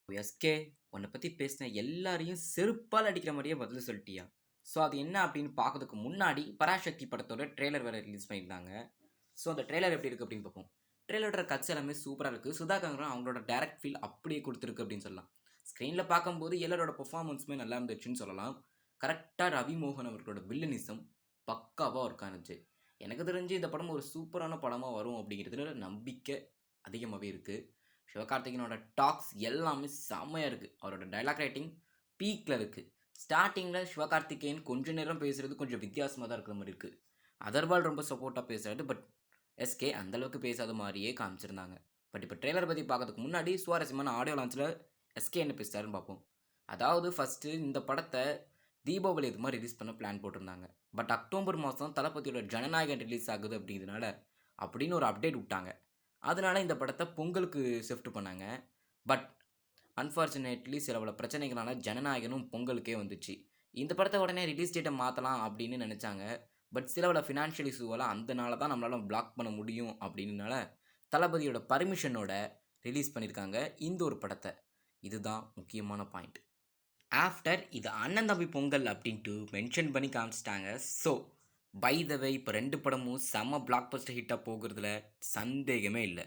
SK உன்னை பற்றி பேசின எல்லாரையும் செருப்பால் அடிக்கிற மாதிரியே பதில் சொல்லிட்டியா? ஸோ அது என்ன அப்படின்னு பார்க்கறதுக்கு முன்னாடி பராசக்தி படத்தோட ட்ரெய்லர் வேறு ரிலீஸ் பண்ணியிருந்தாங்க. ஸோ அந்த ட்ரெய்லர் எப்படி இருக்குது அப்படின்னு பார்ப்போம். ட்ரெய்லரோட கட்சி எல்லாமே சூப்பராக இருக்குது. சுதாகரும் அவங்களோட டேரக்ட் ஃபீல் அப்படியே கொடுத்துருக்கு அப்படின்னு சொல்லலாம். ஸ்க்ரீனில் பார்க்கும்போது எல்லாரோட பெர்ஃபார்மன்ஸுமே நல்லா இருந்துச்சுன்னு சொல்லலாம். கரெக்டாக ரவி மோகன் அவர்களோட வில்லனிசம் பக்காவாக ஒர்க் ஆனிச்சு. எனக்கு தெரிஞ்சு இந்த படம் ஒரு சூப்பரான படமாக வரும் அப்படிங்கிறதுல நம்பிக்கை அதிகமாகவே இருக்குது. சிவகார்த்திகேயனோட டாக்ஸ் எல்லாமே செம்மையாக இருக்குது. அவரோட டைலாக் ரைட்டிங் பீக்கில் இருக்குது. ஸ்டார்டிங்கில் சிவகார்த்திகேயன் கொஞ்ச நேரம் பேசுகிறது கொஞ்சம் வித்தியாசமாக தான் இருக்கிற மாதிரி இருக்குது. அதர்வால் ரொம்ப சப்போர்ட்டாக பேசுகிறாரு. பட் எஸ்கே அந்தளவுக்கு பேசாத மாதிரியே காமிச்சிருந்தாங்க. பட் இப்போ ட்ரெய்லர் பற்றி பார்க்கறதுக்கு முன்னாடி சுவாரஸ்யமான ஆடியோ லான்ச்சில் எஸ்கே என்ன பேசுகிறாருன்னு பார்ப்போம். அதாவது ஃபஸ்ட்டு இந்த படத்தை தீபாவளி இது மாதிரி ரிலீஸ் பண்ண பிளான் போட்டிருந்தாங்க. பட் அக்டோபர் மாதம் தளபதியோட ஜனநாயகன் ரிலீஸ் ஆகுது அப்படிங்கிறதுனால அப்படின்னு ஒரு அப்டேட் விட்டாங்க. அதனால் இந்த படத்தை பொங்கலுக்கு ஷிஃப்ட் பண்ணாங்க. பட் அன்ஃபார்ச்சுனேட்லி சில பல பிரச்சனைகளான ஜனநாயகனும் பொங்கலுக்கே வந்துச்சு. இந்த படத்தை உடனே ரிலீஸ் டேட்டை மாற்றலாம் அப்படின்னு நினச்சாங்க. பட் சில பல ஃபினான்ஷியல் இஷ்யூவால் அந்தனால தான் நம்மளால் பிளாக் பண்ண முடியும் அப்படின்னால தளபதியோட பர்மிஷனோட ரிலீஸ் பண்ணியிருக்காங்க இந்த ஒரு படத்தை. இதுதான் முக்கியமான பாயிண்ட். ஆஃப்டர் இது அண்ணன் தம்பி பொங்கல் அப்படின்ட்டு மென்ஷன் பண்ணி காமிச்சிட்டாங்க. ஸோ பை த வே இப்போ 2 படமும் செம்ம பிளாக் பஸ்டர் ஹிட்டாக போகிறதுல சந்தேகமே இல்லை.